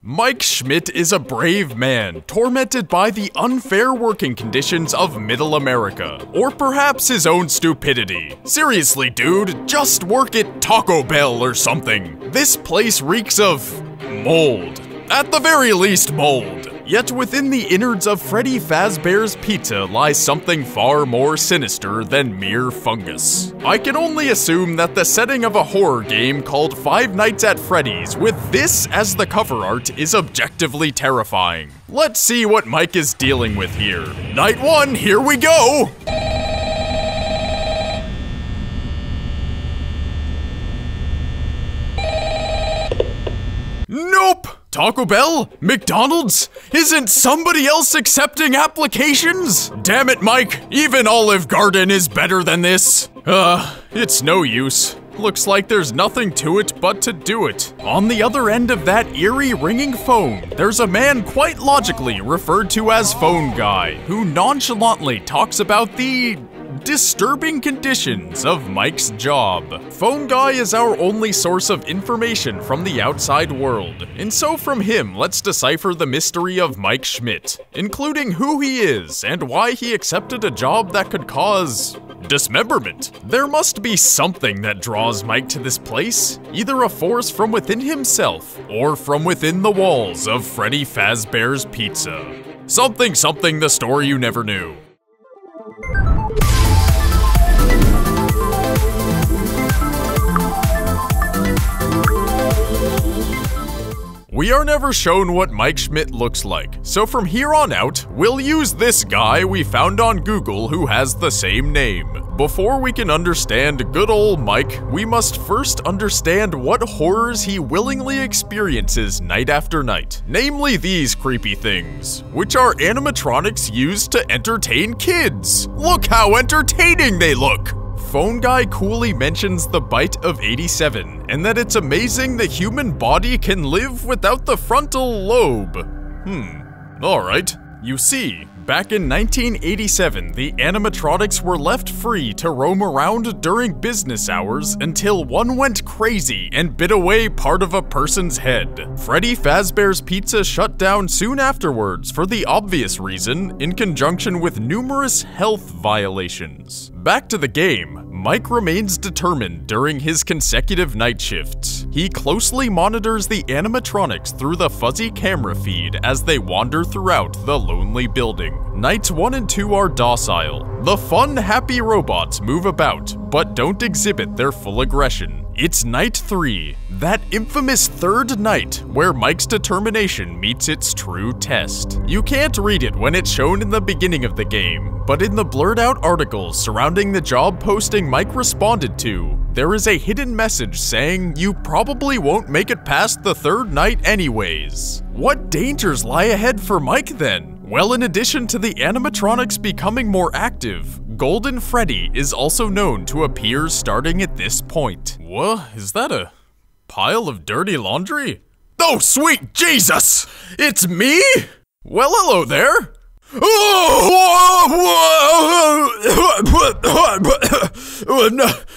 Mike Schmidt is a brave man, tormented by the unfair working conditions of Middle America. Or perhaps his own stupidity. Seriously, dude, just work at Taco Bell or something. This place reeks of mold. At the very least, mold. Yet within the innards of Freddy Fazbear's Pizza lies something far more sinister than mere fungus. I can only assume that the setting of a horror game called Five Nights at Freddy's with this as the cover art is objectively terrifying. Let's see what Mike is dealing with here. Night 1, here we go! Nope! Taco Bell? McDonald's? Isn't somebody else accepting applications? Damn it, Mike, even Olive Garden is better than this. It's no use. Looks like there's nothing to it but to do it. On the other end of that eerie ringing phone, there's a man quite logically referred to as Phone Guy, who nonchalantly talks about the disturbing conditions of Mike's job. Phone Guy is our only source of information from the outside world, and so from him, let's decipher the mystery of Mike Schmidt, including who he is and why he accepted a job that could cause dismemberment. There must be something that draws Mike to this place, either a force from within himself or from within the walls of Freddy Fazbear's Pizza. Something the story you never knew. We are never shown what Mike Schmidt looks like, so from here on out, we'll use this guy we found on Google who has the same name. Before we can understand good old Mike, we must first understand what horrors he willingly experiences night after night. Namely these creepy things, which are animatronics used to entertain kids. Look how entertaining they look! Phone Guy coolly mentions the bite of 87, and that it's amazing the human body can live without the frontal lobe. Alright. You see, back in 1987, the animatronics were left free to roam around during business hours until one went crazy and bit away part of a person's head. Freddy Fazbear's Pizza shut down soon afterwards for the obvious reason, in conjunction with numerous health violations. Back to the game, Mike remains determined during his consecutive night shifts. He closely monitors the animatronics through the fuzzy camera feed as they wander throughout the lonely building. Nights 1 and 2 are docile. The fun, happy robots move about, but don't exhibit their full aggression. It's night 3, that infamous third night where Mike's determination meets its true test. You can't read it when it's shown in the beginning of the game, but in the blurred out articles surrounding the job posting Mike responded to, there is a hidden message saying you probably won't make it past the third night anyways. What dangers lie ahead for Mike then? Well, in addition to the animatronics becoming more active, Golden Freddy is also known to appear starting at this point. What? Is that a pile of dirty laundry? Oh, sweet Jesus! It's me? Well, hello there.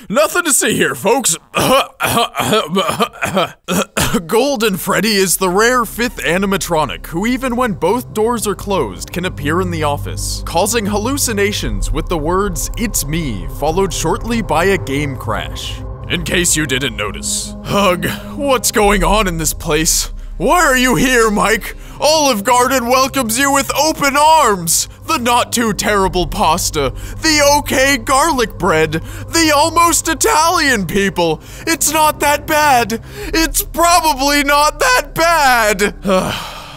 Nothing to see here, folks. Golden Freddy is the rare 5th animatronic who, even when both doors are closed, can appear in the office, causing hallucinations with the words, "It's me," followed shortly by a game crash. In case you didn't notice. Ugh, what's going on in this place? Why are you here, Mike? Olive Garden welcomes you with open arms! The not too terrible pasta, the okay garlic bread, the almost Italian people. It's not that bad. It's probably not that bad.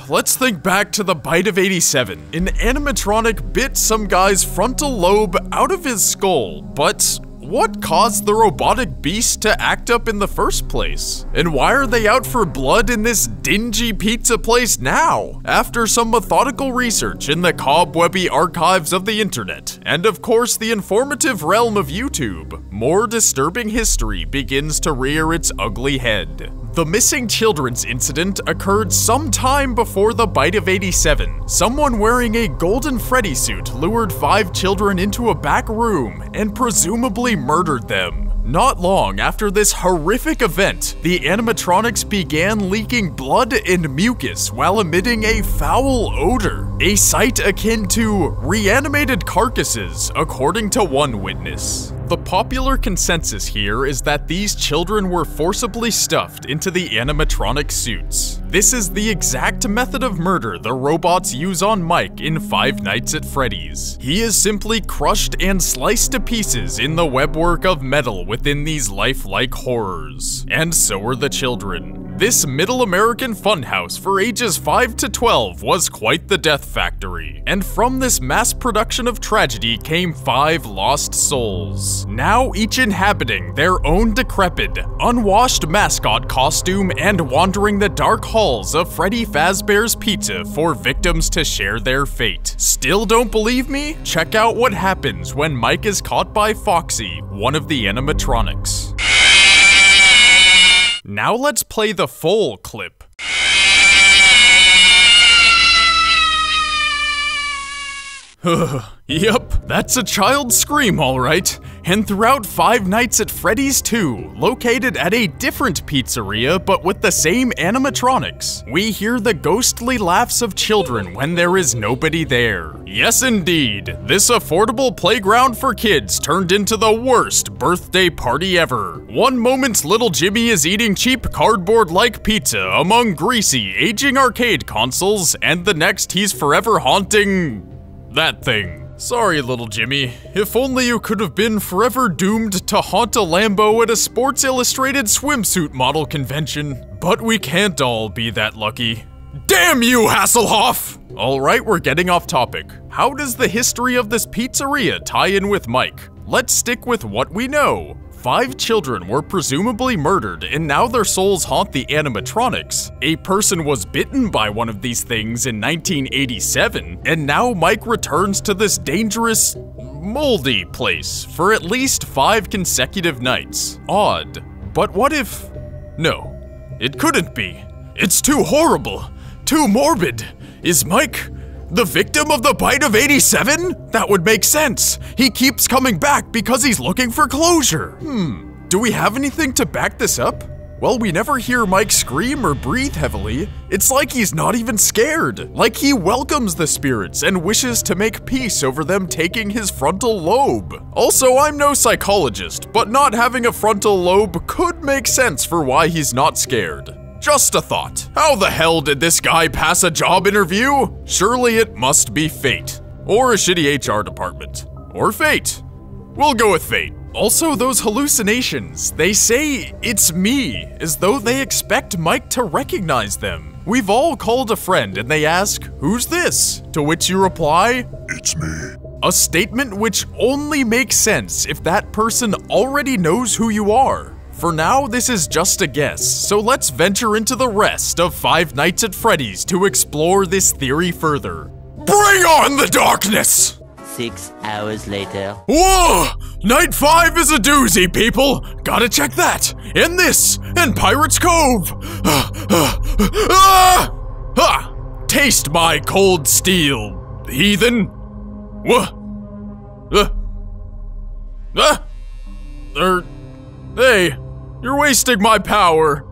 Let's think back to the bite of 87. An animatronic bit some guy's frontal lobe out of his skull, but what caused the robotic beast to act up in the first place? And why are they out for blood in this dingy pizza place now? After some methodical research in the cobwebby archives of the internet, and of course the informative realm of YouTube, more disturbing history begins to rear its ugly head. The missing children's incident occurred sometime before the bite of 87. Someone wearing a Golden Freddy suit lured 5 children into a back room and presumably murdered them. Not long after this horrific event, the animatronics began leaking blood and mucus while emitting a foul odor, a sight akin to reanimated carcasses, according to one witness. The popular consensus here is that these children were forcibly stuffed into the animatronic suits. This is the exact method of murder the robots use on Mike in Five Nights at Freddy's. He is simply crushed and sliced to pieces in the webwork of metal within these lifelike horrors. And so are the children. This middle American funhouse for ages 5 to 12 was quite the death factory. And from this mass production of tragedy came 5 lost souls, now each inhabiting their own decrepit, unwashed mascot costume and wandering the dark halls of Freddy Fazbear's Pizza for victims to share their fate. Still don't believe me? Check out what happens when Mike is caught by Foxy, one of the animatronics. Now let's play the full clip. Yup, that's a child's scream, alright. And throughout Five Nights at Freddy's 2, located at a different pizzeria but with the same animatronics, we hear the ghostly laughs of children when there is nobody there. Yes indeed, this affordable playground for kids turned into the worst birthday party ever. One moment little Jimmy is eating cheap cardboard-like pizza among greasy, aging arcade consoles, and the next he's forever haunting that thing. Sorry, little Jimmy. If only you could have been forever doomed to haunt a Lambo at a Sports Illustrated swimsuit model convention. But we can't all be that lucky. Damn you, Hasselhoff! Alright, we're getting off topic. How does the history of this pizzeria tie in with Mike? Let's stick with what we know. 5 children were presumably murdered, and now their souls haunt the animatronics. A person was bitten by one of these things in 1987, and now Mike returns to this dangerous, moldy place for at least 5 consecutive nights. Odd. But what if... No, it couldn't be. It's too horrible. Too morbid. Is Mike the victim of the bite of 87? That would make sense. He keeps coming back because he's looking for closure. Do we have anything to back this up? Well, we never hear Mike scream or breathe heavily. It's like he's not even scared. Like he welcomes the spirits and wishes to make peace over them taking his frontal lobe. Also, I'm no psychologist, but not having a frontal lobe could make sense for why he's not scared. Just a thought. How the hell did this guy pass a job interview? Surely it must be fate. Or a shitty HR department. Or fate. We'll go with fate. Also, those hallucinations. They say, "It's me," as though they expect Mike to recognize them. We've all called a friend and they ask, "Who's this?" To which you reply, "It's me." A statement which only makes sense if that person already knows who you are. For now, this is just a guess, so let's venture into the rest of Five Nights at Freddy's to explore this theory further. Bring on the darkness! 6 hours later. Whoa! Night 5 is a doozy, people! Gotta check that! And this! And Pirate's Cove! Taste my cold steel, heathen! What? Hey! You're wasting my power.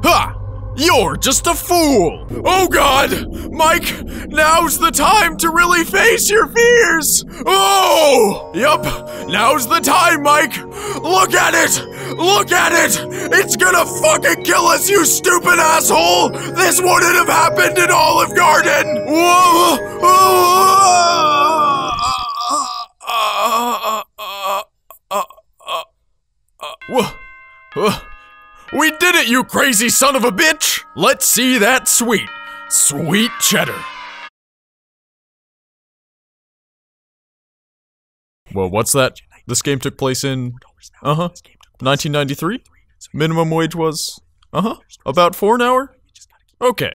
Ha! You're just a fool! Oh god! Mike, now's the time to really face your fears! Oh! Yup, now's the time, Mike! Look at it! Look at it! It's gonna fucking kill us, you stupid asshole! This wouldn't have happened in Olive Garden! We did it, you crazy son of a bitch! Let's see that sweet cheddar. Well, what's that? This game took place in, 1993? Minimum wage was, about 4 an hour? Okay.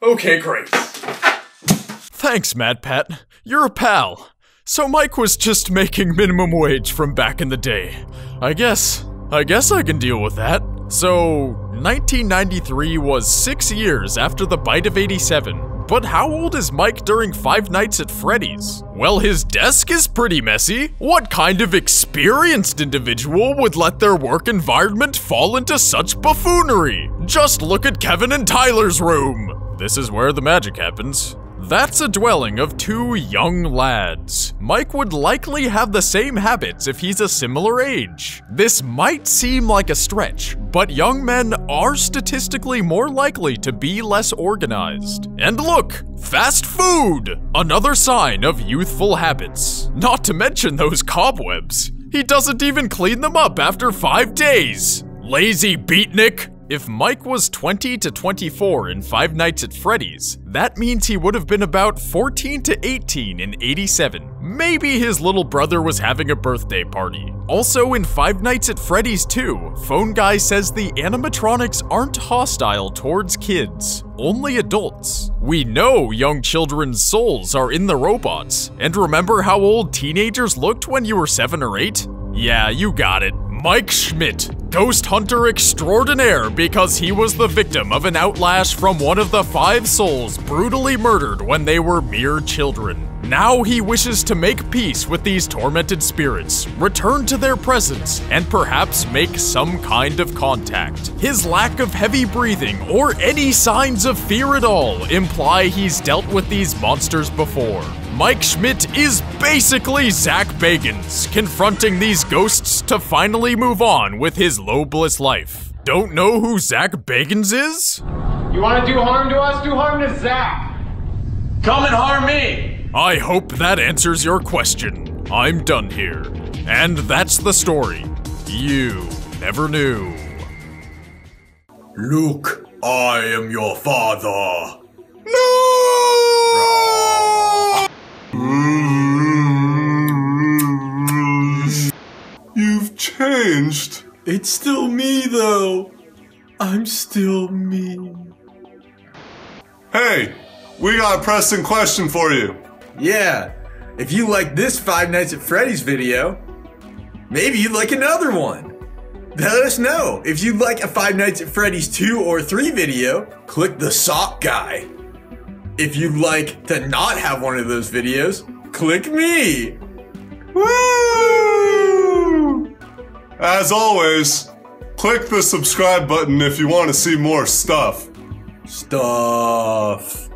Okay, great. Thanks, MadPat. You're a pal. So Mike was just making minimum wage from back in the day. I guess I can deal with that. So, 1993 was 6 years after the bite of 87. But how old is Mike during Five Nights at Freddy's? Well, his desk is pretty messy. What kind of experienced individual would let their work environment fall into such buffoonery? Just look at Kevin and Tyler's room. This is where the magic happens. That's a dwelling of two young lads. Mike would likely have the same habits if he's a similar age. This might seem like a stretch, but young men are statistically more likely to be less organized. And look, fast food! Another sign of youthful habits. Not to mention those cobwebs. He doesn't even clean them up after 5 days. Lazy beatnik. If Mike was 20 to 24 in Five Nights at Freddy's, that means he would have been about 14 to 18 in 87. Maybe his little brother was having a birthday party. Also in Five Nights at Freddy's 2, Phone Guy says the animatronics aren't hostile towards kids, only adults. We know young children's souls are in the robots. And remember how old teenagers looked when you were 7 or 8? Yeah, you got it. Mike Schmidt, ghost hunter extraordinaire because he was the victim of an outlash from one of the 5 souls brutally murdered when they were mere children. Now he wishes to make peace with these tormented spirits, return to their presence, and perhaps make some kind of contact. His lack of heavy breathing or any signs of fear at all imply he's dealt with these monsters before. Mike Schmidt is basically Zach Bagans, confronting these ghosts to finally move on with his low-bliss life. Don't know who Zach Bagans is? You want to do harm to us? Do harm to Zach! Come and harm me! I hope that answers your question. I'm done here. And that's the story you never knew. Luke, I am your father. You've changed. It's still me, though. I'm still me. Hey, we got a pressing question for you. Yeah, if you like this Five Nights at Freddy's video, maybe you'd like another one. Let us know. If you'd like a Five Nights at Freddy's 2 or 3 video, click the sock guy. If you'd like to not have one of those videos, click me. Woo! As always, click the subscribe button if you want to see more stuff. Stuff.